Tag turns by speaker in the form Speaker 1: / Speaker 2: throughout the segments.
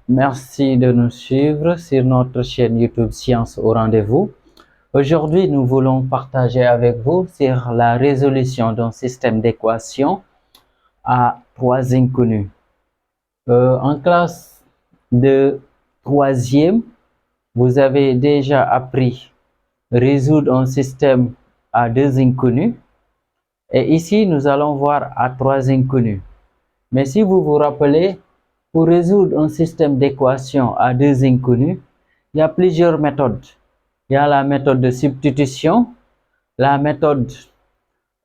Speaker 1: Merci de nous suivre sur notre chaîne YouTube Science au rendez-vous. Aujourd'hui, nous voulons partager avec vous sur la résolution d'un système d'équations à trois inconnus. En classe de troisième, vous avez déjà appris résoudre un système à deux inconnus. Et ici, nous allons voir à trois inconnus. Mais si vous vous rappelez, pour résoudre un système d'équations à deux inconnus, il y a plusieurs méthodes. Il y a la méthode de substitution, la méthode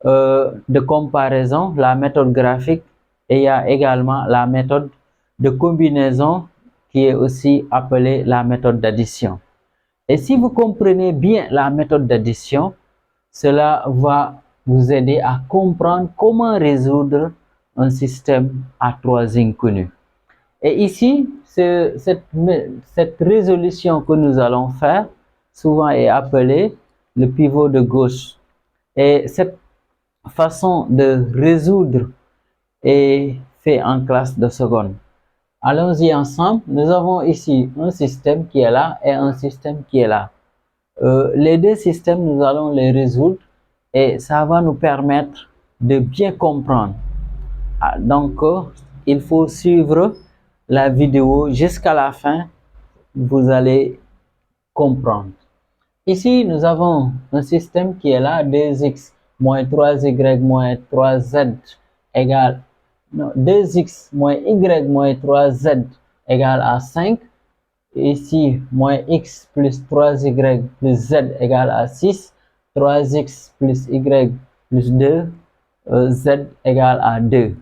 Speaker 1: de comparaison, la méthode graphique, et il y a également la méthode de combinaison qui est aussi appelée la méthode d'addition. Et si vous comprenez bien la méthode d'addition, cela va vous aider à comprendre comment résoudre un système à trois inconnus. Et ici, cette résolution que nous allons faire, souvent est appelée le pivot de gauche. Et cette façon de résoudre est faite en classe de seconde. Allons-y ensemble. Nous avons ici un système qui est là et un système qui est là. Les deux systèmes, nous allons les résoudre et ça va nous permettre de bien comprendre. Donc, il faut suivre la vidéo jusqu'à la fin, vous allez comprendre. Ici, nous avons un système qui est là, 2x moins 3y moins 3z égale, non, 2x moins y moins 3z égale à 5. Ici, moins x plus 3y plus z égale à 6. 3x plus y plus 2, z égale à 2.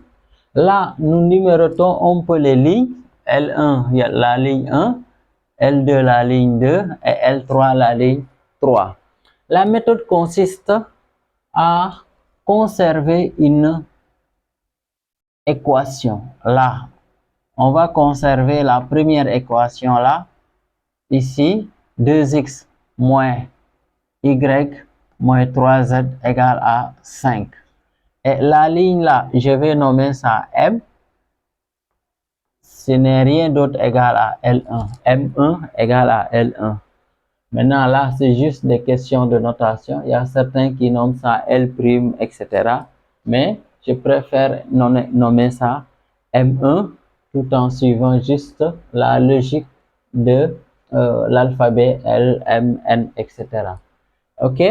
Speaker 1: Là, nous numérotons un peu les lignes. L1, il y a la ligne 1, L2, la ligne 2 et L3, la ligne 3. La méthode consiste à conserver une équation. Là, on va conserver la première équation là. Ici, 2x moins y moins 3z égale à 5. Et la ligne là, je vais nommer ça M. Ce n'est rien d'autre égal à L1. M1 égale à L1. Maintenant là, c'est juste des questions de notation. Il y a certains qui nomment ça L', etc. Mais je préfère nommer ça M1 tout en suivant juste la logique de l'alphabet L, M, N, etc. OK?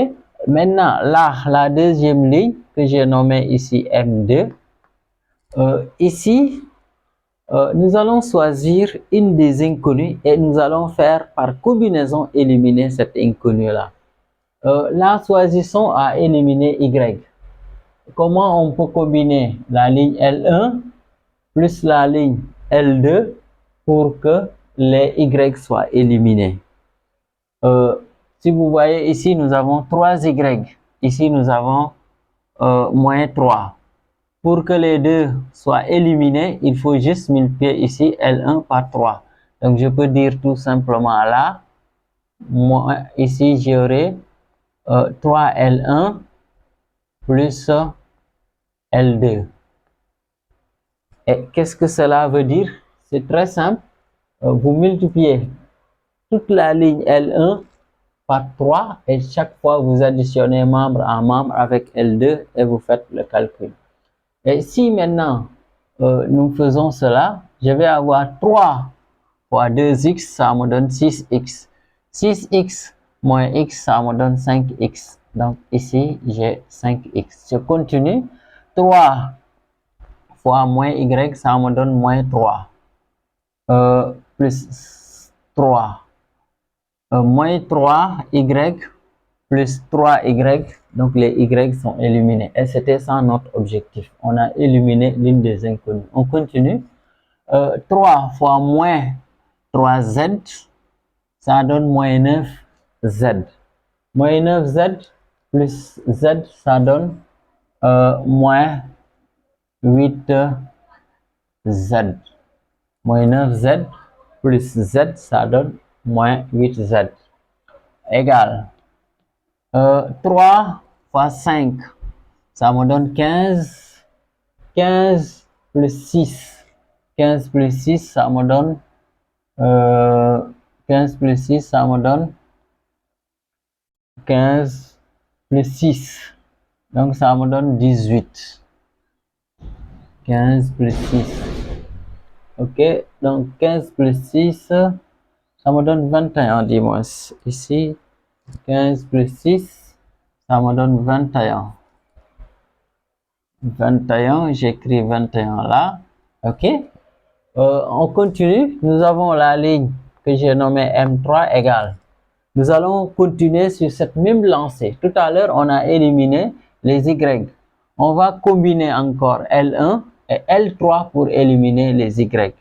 Speaker 1: Maintenant, là, la deuxième ligne que j'ai nommée ici M2. Ici, nous allons choisir une des inconnues et nous allons faire par combinaison éliminer cette inconnue-là. Là, choisissons à éliminer Y. Comment on peut combiner la ligne L1 plus la ligne L2 pour que les Y soient éliminés? Si vous voyez ici, nous avons 3Y. Ici, nous avons moins 3. Pour que les deux soient éliminés, il faut juste multiplier ici L1 par 3. Donc, je peux dire tout simplement là, moi, ici, j'aurai 3L1 plus L2. Et qu'est-ce que cela veut dire? C'est très simple. Vous multipliez toute la ligne L1 par 3 et chaque fois, vous additionnez membre en membre avec L2 et vous faites le calcul. Et si maintenant, nous faisons cela, je vais avoir 3 fois 2x, ça me donne 6x. 6x moins x, ça me donne 5x. Donc ici, j'ai 5x. Je continue. 3 fois moins y, ça me donne moins 3. Plus 3. Moins 3y plus 3y, donc les y sont éliminés. Et c'était ça notre objectif. On a éliminé l'une des inconnues. On continue. 3 fois moins 3z, ça donne moins 9z. Moins 9z plus z, ça donne moins 8z. Moins 9z plus z, ça donne moins 8z. Égal. 3 fois 5, ça me donne 15. 15 plus 6. 15 plus 6, ça me donne 15 plus 6, ça me donne 15 plus 6. Donc, ça me donne 18. 15 plus 6. Ok, donc 15 plus 6, ça me donne 21, dis-moi. Ici, 15 plus 6, ça me donne 21. 21, j'écris 21 là. Ok, on continue. Nous avons la ligne que j'ai nommée M3 égale. Nous allons continuer sur cette même lancée. Tout à l'heure, on a éliminé les Y. On va combiner encore L1 et L3 pour éliminer les Y.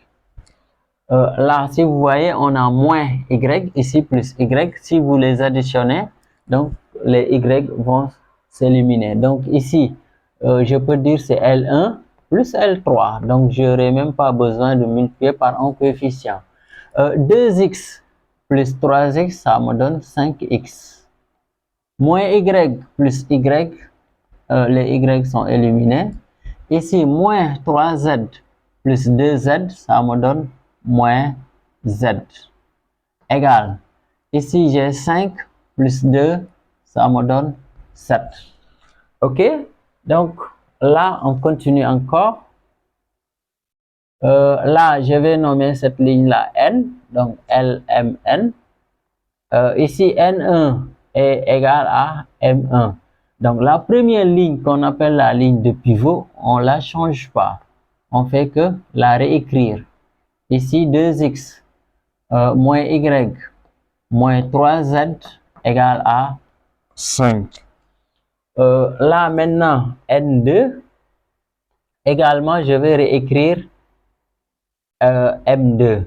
Speaker 1: Là, si vous voyez, on a moins Y, ici plus Y. Si vous les additionnez, donc les Y vont s'éliminer. Donc ici, je peux dire c'est L1 plus L3. Donc, je n'aurai même pas besoin de multiplier par un coefficient. 2x plus 3x, ça me donne 5x. Moins y plus y, les y sont éliminés. Ici, moins 3z plus 2z, ça me donne moins z. Égal. Ici, j'ai 5 plus 2, ça me donne 7. OK? Donc, là, on continue encore. Là, je vais nommer cette ligne-là N, donc LMN. Ici, N1 est égal à M1. Donc, la première ligne qu'on appelle la ligne de pivot, on ne la change pas. On fait que la réécrire. Ici, 2x moins y moins 3z égale à 5. Là, maintenant, N2, également, je vais réécrire M2.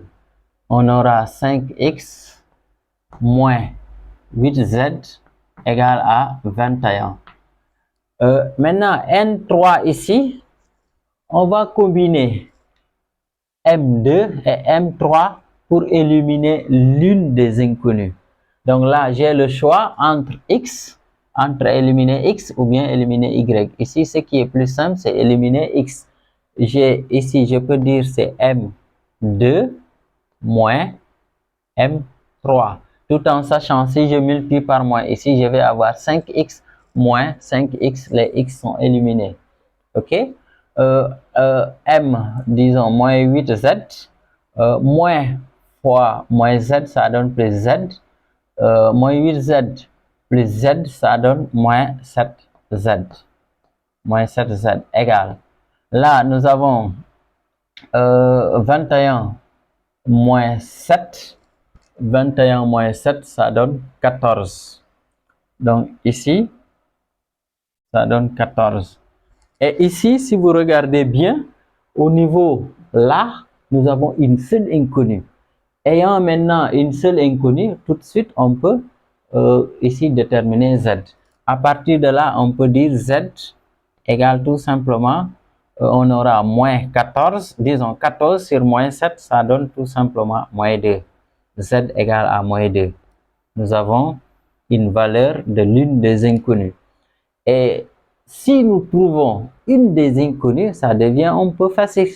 Speaker 1: On aura 5x moins 8z égale à 21. Maintenant, N3 ici, on va combiner M2 et M3 pour éliminer l'une des inconnues. Donc là, j'ai le choix entre x, entre éliminer x ou bien éliminer y. Ici, ce qui est plus simple, c'est éliminer x. Ici, je peux dire c'est M2 moins M3. Tout en sachant, si je multiplie par moins ici, je vais avoir 5x moins 5x, les x sont éliminés. OK? M, disons, moins 8z, moins fois moins z, ça donne plus z. Moins 8z plus z, ça donne moins 7z. Moins 7z égale. Là, nous avons 21 moins 7. 21 moins 7, ça donne 14. Donc ici, ça donne 14. Et ici, si vous regardez bien, au niveau là, nous avons une seule inconnue. Ayant maintenant une seule inconnue, tout de suite, on peut ici déterminer z. À partir de là, on peut dire z égale tout simplement, on aura moins 14. Disons 14 sur moins 7, ça donne tout simplement moins 2. Z égale à moins 2. Nous avons une valeur de l'une des inconnues. Et si nous trouvons une des inconnues, ça devient un peu facile.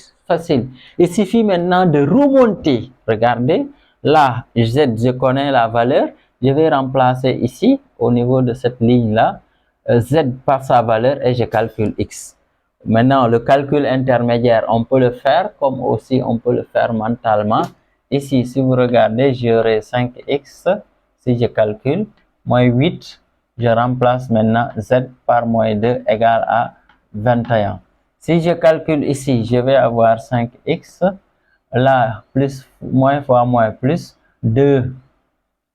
Speaker 1: Il suffit maintenant de remonter. Regardez, là, Z, je connais la valeur. Je vais remplacer ici, au niveau de cette ligne-là, Z par sa valeur et je calcule X. Maintenant, le calcul intermédiaire, on peut le faire comme aussi on peut le faire mentalement. Ici, si vous regardez, j'aurai 5x. Si je calcule, moins 8, je remplace maintenant z par moins 2 égale à 21. Si je calcule ici, je vais avoir 5x. Là, plus, moins fois moins plus, 2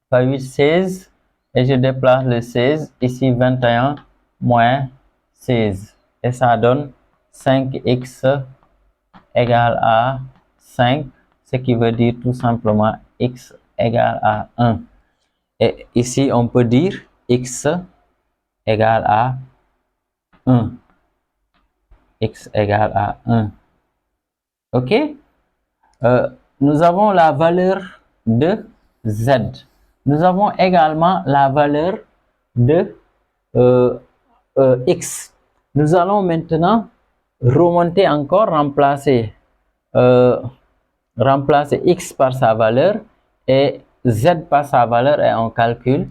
Speaker 1: fois 8, 16. Et je déplace le 16. Ici, 21 moins 16. Et ça donne 5x égale à 5, ce qui veut dire tout simplement x égale à 1. Et ici, on peut dire x égale à 1. X égale à 1. OK? Nous avons la valeur de z. Nous avons également la valeur de x. Nous allons maintenant remonter encore, remplacer remplacer x par sa valeur et z par sa valeur et on calcule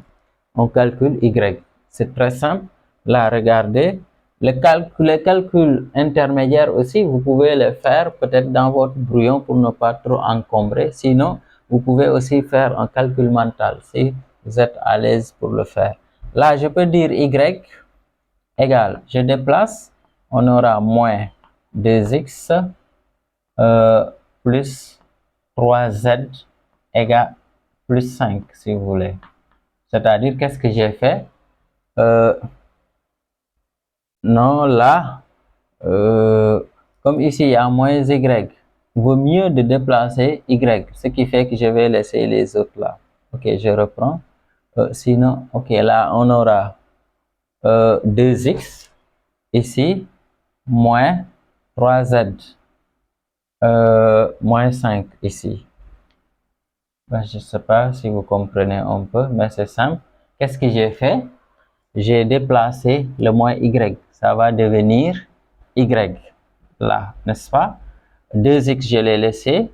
Speaker 1: y. C'est très simple. Là, regardez. Les calculs intermédiaires aussi, vous pouvez les faire peut-être dans votre brouillon pour ne pas trop encombrer. Sinon, vous pouvez aussi faire un calcul mental si vous êtes à l'aise pour le faire. Là, je peux dire y égale, je déplace, on aura moins 2x plus 3z égale plus 5 si vous voulez. C'est-à-dire, qu'est-ce que j'ai fait? Non, là, comme ici, il y a moins y, vaut mieux de déplacer y, ce qui fait que je vais laisser les autres là. Ok, je reprends. Sinon, ok, là, on aura 2x ici, moins 3z, moins 5 ici. Ben, je ne sais pas si vous comprenez un peu, mais c'est simple. Qu'est-ce que j'ai fait? J'ai déplacé le moins y. Ça va devenir y là, n'est-ce pas? 2x, je l'ai laissé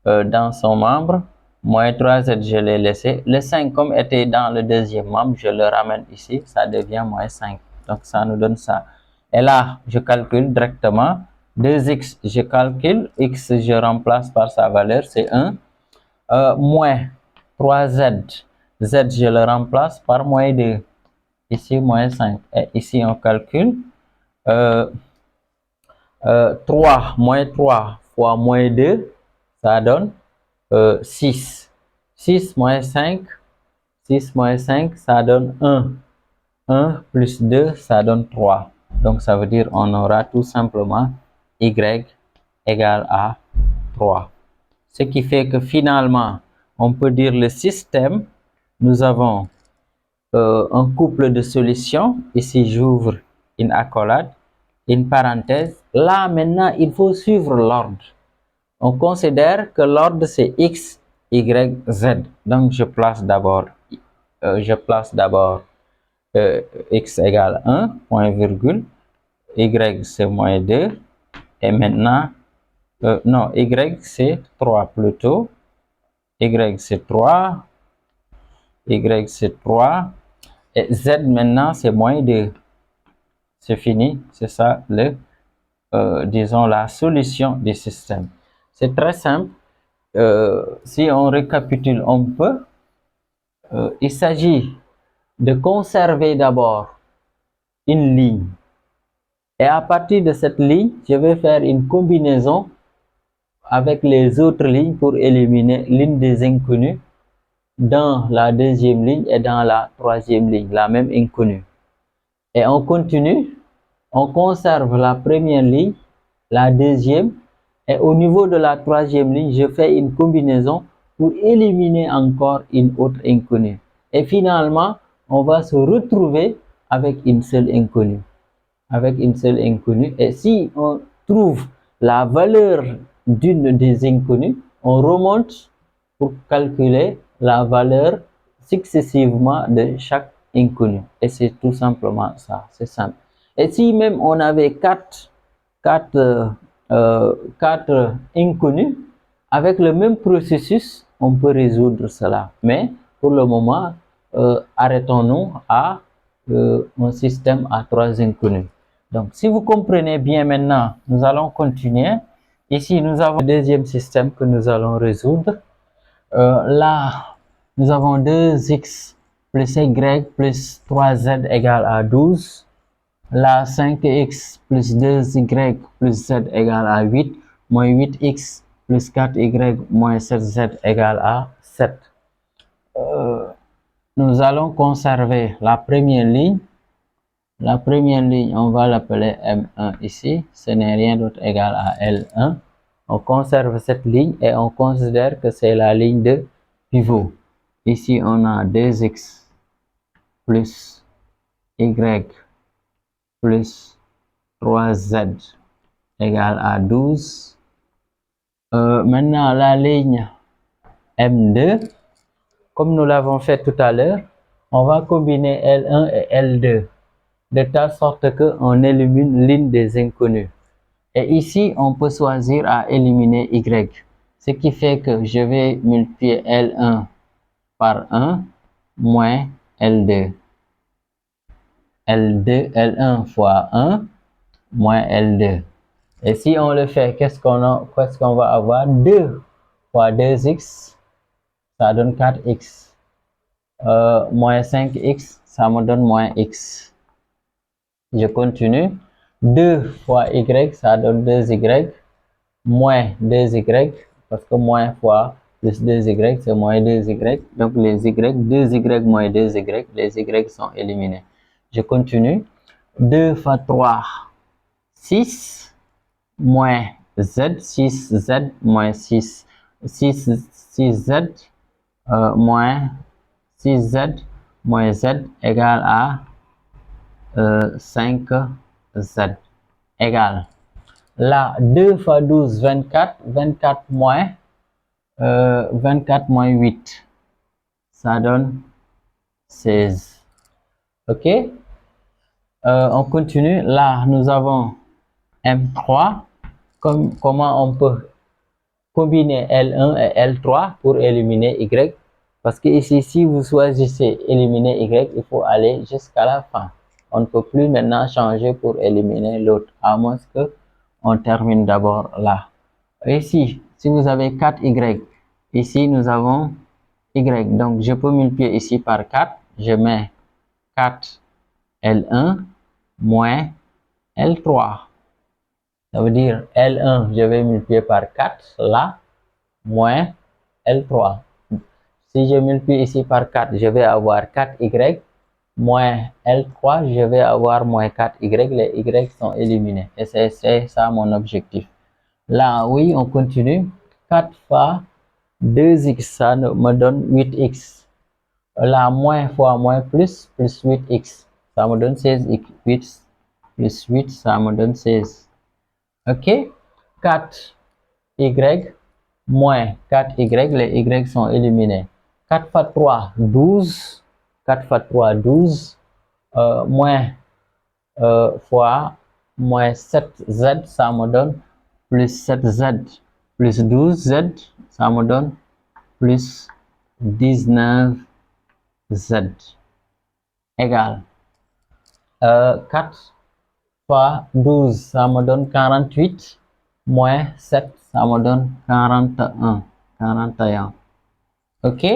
Speaker 1: dans son membre. Moins 3z, je l'ai laissé. Le 5, comme était dans le deuxième membre, je le ramène ici. Ça devient moins 5. Donc, ça nous donne ça. Et là, je calcule directement. 2x, je calcule. X, je remplace par sa valeur, c'est 1. Moins 3z. Z, je le remplace par moins 2. Ici, moins 5. Et ici, on calcule 3, moins 3 fois moins 2, ça donne 6. 6 moins 5, 6 moins 5, ça donne 1. 1 plus 2, ça donne 3. Donc, ça veut dire on aura tout simplement y égale à 3. Ce qui fait que finalement, on peut dire le système, nous avons un couple de solutions. Ici, j'ouvre une accolade, une parenthèse. Là, maintenant, il faut suivre l'ordre. On considère que l'ordre, c'est x, y, z. Donc, je place d'abord x égale 1, point virgule. Y, c'est moins 2. Et maintenant, non, y, c'est 3 plutôt. Y, c'est 3. Y, c'est 3. Et z, maintenant, c'est moins 2. C'est fini. C'est ça, disons, la solution du système. C'est très simple. Si on récapitule un peu, il s'agit de conserver d'abord une ligne. Et à partir de cette ligne, je vais faire une combinaison avec les autres lignes pour éliminer l'une des inconnues dans la deuxième ligne et dans la troisième ligne, la même inconnue. Et on continue, on conserve la première ligne, la deuxième, et au niveau de la troisième ligne, je fais une combinaison pour éliminer encore une autre inconnue. Et finalement, on va se retrouver avec une seule inconnue. Et si on trouve la valeur d'une des inconnues, on remonte pour calculer la valeur successivement de chaque inconnue. Et c'est tout simplement ça, c'est simple. Et si même on avait quatre inconnus, avec le même processus, on peut résoudre cela. Mais pour le moment, arrêtons-nous à un système à 3 inconnus. Donc, si vous comprenez bien maintenant, nous allons continuer. Ici, nous avons le deuxième système que nous allons résoudre. Là, nous avons 2x plus y plus 3z égale à 12. Là, 5x plus 2y plus z égale à 8, moins 8x plus 4y moins 7z égale à 7. Nous allons conserver la première ligne. La première ligne, on va l'appeler M1 ici. Ce n'est rien d'autre égal à L1. On conserve cette ligne et on considère que c'est la ligne de pivot. Ici, on a 2x plus y plus 3z égale à 12. Maintenant, la ligne M2, comme nous l'avons fait tout à l'heure, on va combiner L1 et L2 de telle sorte qu'on élimine l'une des inconnues. Et ici, on peut choisir à éliminer y. Ce qui fait que je vais multiplier L1 par 1 moins L2. L1 fois 1 moins L2. Et si on le fait, qu'est-ce qu'on va avoir? 2 fois 2x, ça donne 4x. Moins 5x, ça me donne moins x. Je continue. 2 fois y, ça donne 2y. Moins 2y, parce que moins fois plus 2y, c'est moins 2y. Donc les y, 2y moins 2y, les y sont éliminés. Je continue. 2 fois 3, 6, moins z, 6z moins 6, 6z moins 6z moins z égale à 5z égale. Là, 2 fois 12, 24, 24 moins 8, ça donne 16. Ok, on continue. Là, nous avons M3. Comment on peut combiner L1 et L3 pour éliminer Y? Parce que ici, si vous choisissez éliminer Y, il faut aller jusqu'à la fin. On ne peut plus maintenant changer pour éliminer l'autre, à moins que on termine d'abord là. Ici, si vous avez 4Y, ici nous avons Y. Donc, je peux multiplier ici par 4. Je mets 4 L1 moins L3. Ça veut dire L1, je vais multiplier par 4 là, moins L3. Si je multiplie ici par 4, je vais avoir 4Y moins L3, je vais avoir moins 4Y. Les Y sont éliminés. Et c'est ça mon objectif. Là, oui, on continue. 4 fois 2x, ça me donne 8x. Là, moins fois moins plus 8x. Ça me donne 16x. 8 plus 8, ça me donne 16. OK? 4y moins 4y, les y sont éliminés. 4 fois 3, 12. 4 fois 3, 12. Moins fois moins 7z, ça me donne plus 7z. Plus 12z, ça me donne plus 19z égale 4 fois 12, ça me donne 48, moins 7, ça me donne 41. Ok,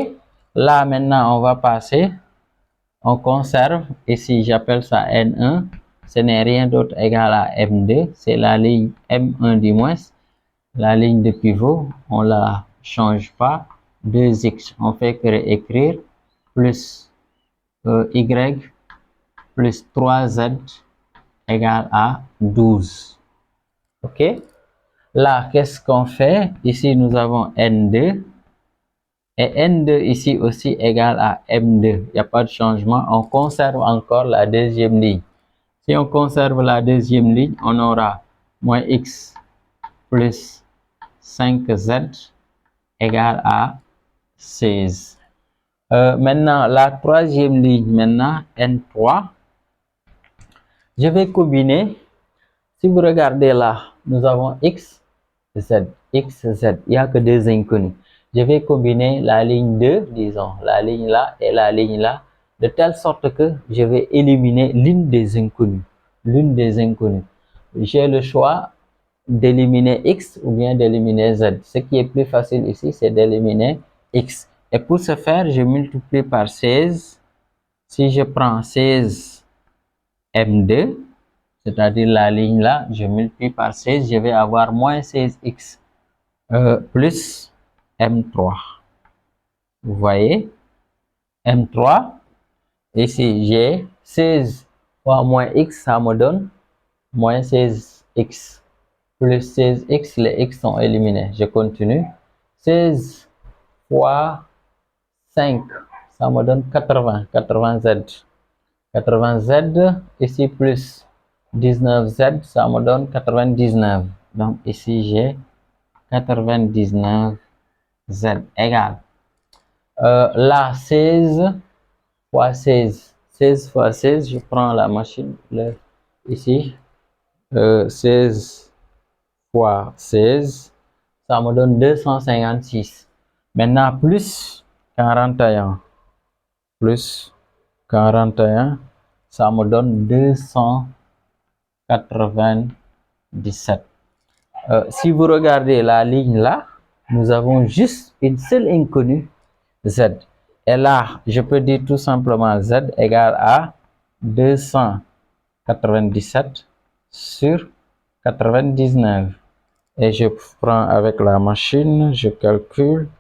Speaker 1: là maintenant on va passer, on conserve, ici j'appelle ça N1, ce n'est rien d'autre égal à M2, c'est la ligne M1 du moins, la ligne de pivot, on la change pas, 2x, on fait que réécrire, plus y, plus 3z égale à 12. Ok, là qu'est-ce qu'on fait? Ici nous avons N2 et N2 ici aussi égale à M2. Il n'y a pas de changement, on conserve encore la deuxième ligne. Si on conserve la deuxième ligne, on aura moins x plus 5z égale à 16. Maintenant la troisième ligne, maintenant N3, je vais combiner. Si vous regardez là, nous avons x, z, x, z. Il n'y a que deux inconnus. Je vais combiner la ligne 2, disons, la ligne là et la ligne là, de telle sorte que je vais éliminer l'une des inconnues. L'une des inconnues. J'ai le choix d'éliminer x ou bien d'éliminer z. Ce qui est plus facile ici, c'est d'éliminer x. Et pour ce faire, je multiplie par 16. Si je prends 16 M2, c'est-à-dire la ligne là, je multiplie par 16, je vais avoir moins 16x plus M3. Vous voyez, M3, ici j'ai 16 fois moins x, ça me donne moins 16x plus 16x, les x sont éliminés. Je continue. 16 fois 5, ça me donne 80, 80z. 80z, ici plus 19z, ça me donne 99. Donc ici j'ai 99z égale. Là, 16 fois 16. 16 fois 16, je prends la machine ici. 16 fois 16, ça me donne 256. Maintenant, plus 41, ça me donne 297. Si vous regardez la ligne là, nous avons juste une seule inconnue, Z. Et là, je peux dire tout simplement Z égale à 297 sur 99. Et je prends avec la machine, je calcule,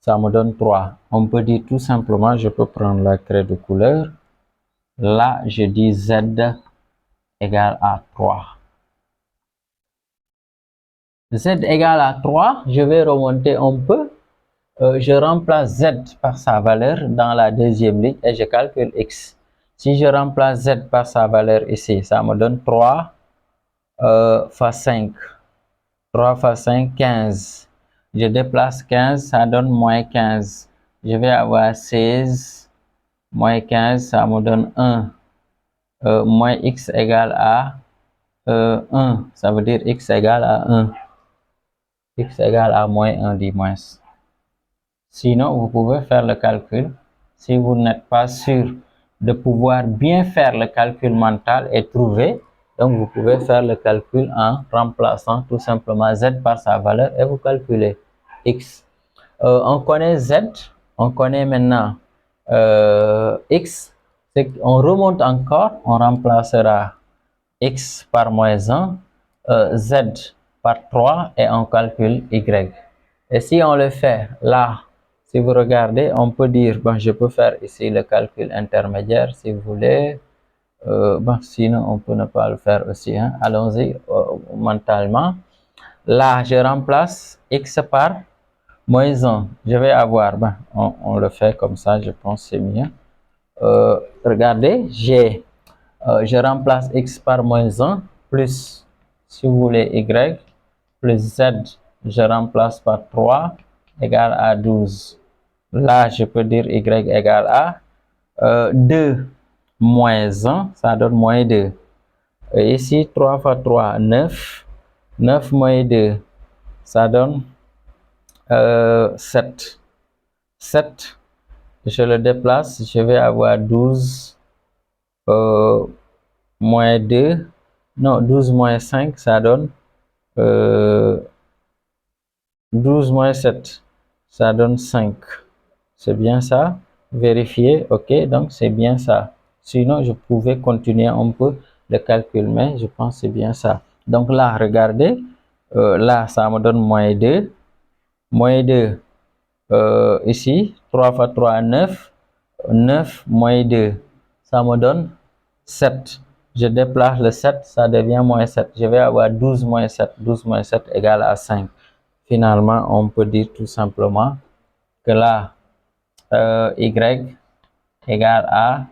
Speaker 1: ça me donne 3. On peut dire tout simplement, je peux prendre la craie de couleur. Là, je dis Z égale à 3. Z égale à 3, je vais remonter un peu. Je remplace Z par sa valeur dans la deuxième ligne et je calcule X. Si je remplace Z par sa valeur ici, ça me donne 3 fois 5. 3 fois 5, 15. Je déplace 15, ça donne moins 15. Je vais avoir 16, moins 15, ça me donne 1. Moins X égale à 1. Ça veut dire X égale à 1. X égale à moins 1 dit moins. Sinon, vous pouvez faire le calcul. Si vous n'êtes pas sûr de pouvoir bien faire le calcul mental et trouver, donc vous pouvez faire le calcul en remplaçant tout simplement Z par sa valeur et vous calculez X. On connaît Z, on connaît maintenant X. On remonte encore, on remplacera X par moins 1, Z par 3 et on calcule Y. Et si on le fait là, si vous regardez, on peut dire, bon, je peux faire ici le calcul intermédiaire si vous voulez. Bon, sinon, on peut ne pas le faire aussi. Hein. Allons-y mentalement. Là, je remplace X par moins 1. Je vais avoir, ben, on le fait comme ça, je pense que c'est mieux. Regardez, je remplace X par moins 1 plus, si vous voulez, Y plus Z, je remplace par 3 égale à 12. Là, je peux dire Y égale à 2 moins 1, ça donne moins 2. Et ici, 3 fois 3, 9. 9 moins 2, ça donne 7. 7, je le déplace, je vais avoir 12 moins 2. Non, 12 moins 5, ça donne 12 moins 7, ça donne 5. C'est bien ça. Vérifier, ok, donc c'est bien ça. Sinon, je pouvais continuer un peu le calcul, mais je pense que c'est bien ça. Donc là, regardez, là, ça me donne moins 2. Moins 2, ici, 3 fois 3, 9. 9 moins 2, ça me donne 7. Je déplace le 7, ça devient moins 7. Je vais avoir 12 moins 7. 12 moins 7 égale à 5. Finalement, on peut dire tout simplement que là, Y égale à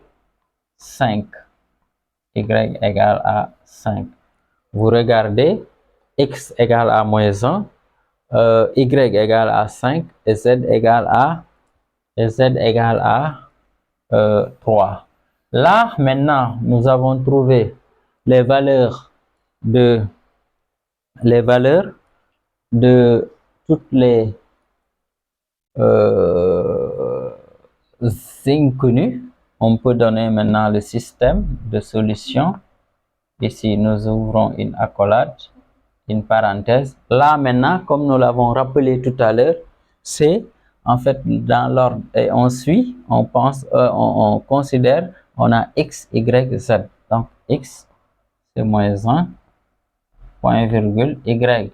Speaker 1: 5. Y égale à 5. Vous regardez, X égale à moins 1, Y égale à 5 et Z égale à 3. Là, maintenant, nous avons trouvé les valeurs de toutes les inconnues. On peut donner maintenant le système de solution. Ici, nous ouvrons une accolade, une parenthèse. Là, maintenant, comme nous l'avons rappelé tout à l'heure, c'est en fait dans l'ordre et on suit, on pense, on considère, on a X, Y, Z. Donc, X, c'est moins 1, point virgule, Y,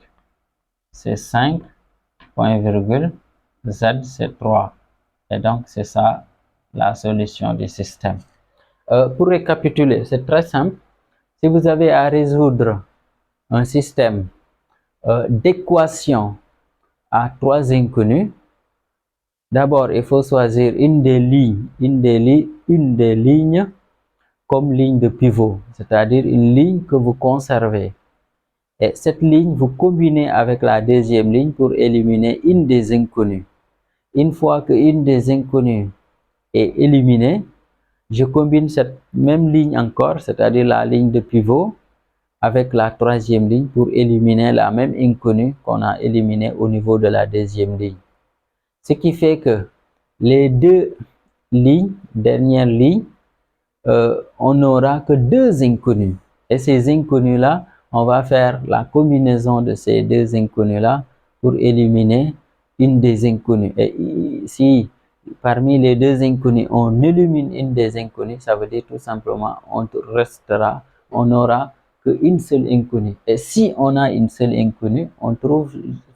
Speaker 1: c'est 5, point virgule, Z, c'est 3. Et donc, c'est ça la solution du système. Pour récapituler, c'est très simple. Si vous avez à résoudre un système d'équations à 3 inconnus, d'abord, il faut choisir une des lignes comme ligne de pivot, c'est-à-dire une ligne que vous conservez. Et cette ligne, vous combinez avec la deuxième ligne pour éliminer une des inconnues. Une fois qu'une des inconnues est éliminée, je combine cette même ligne encore, c'est-à-dire la ligne de pivot, avec la troisième ligne pour éliminer la même inconnue qu'on a éliminée au niveau de la deuxième ligne. Ce qui fait que les deux dernières lignes, on n'aura que deux inconnues. Et ces inconnues-là, on va faire la combinaison de ces deux inconnues-là pour éliminer une des inconnues. Et si parmi les deux inconnues, on élimine une des inconnues, ça veut dire tout simplement on n'aura qu'une seule inconnue. Et si on a une seule inconnue, on trouve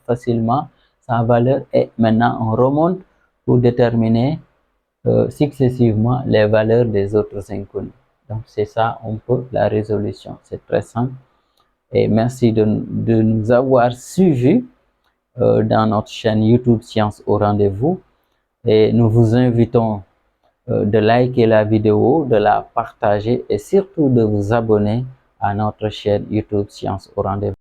Speaker 1: facilement sa valeur et maintenant on remonte pour déterminer successivement les valeurs des autres inconnus. Donc c'est ça un peu la résolution. C'est très simple. Et merci de nous avoir suivis dans notre chaîne YouTube Science au rendez-vous. Et nous vous invitons de liker la vidéo, de la partager et surtout de vous abonner à notre chaîne YouTube Science au rendez-vous.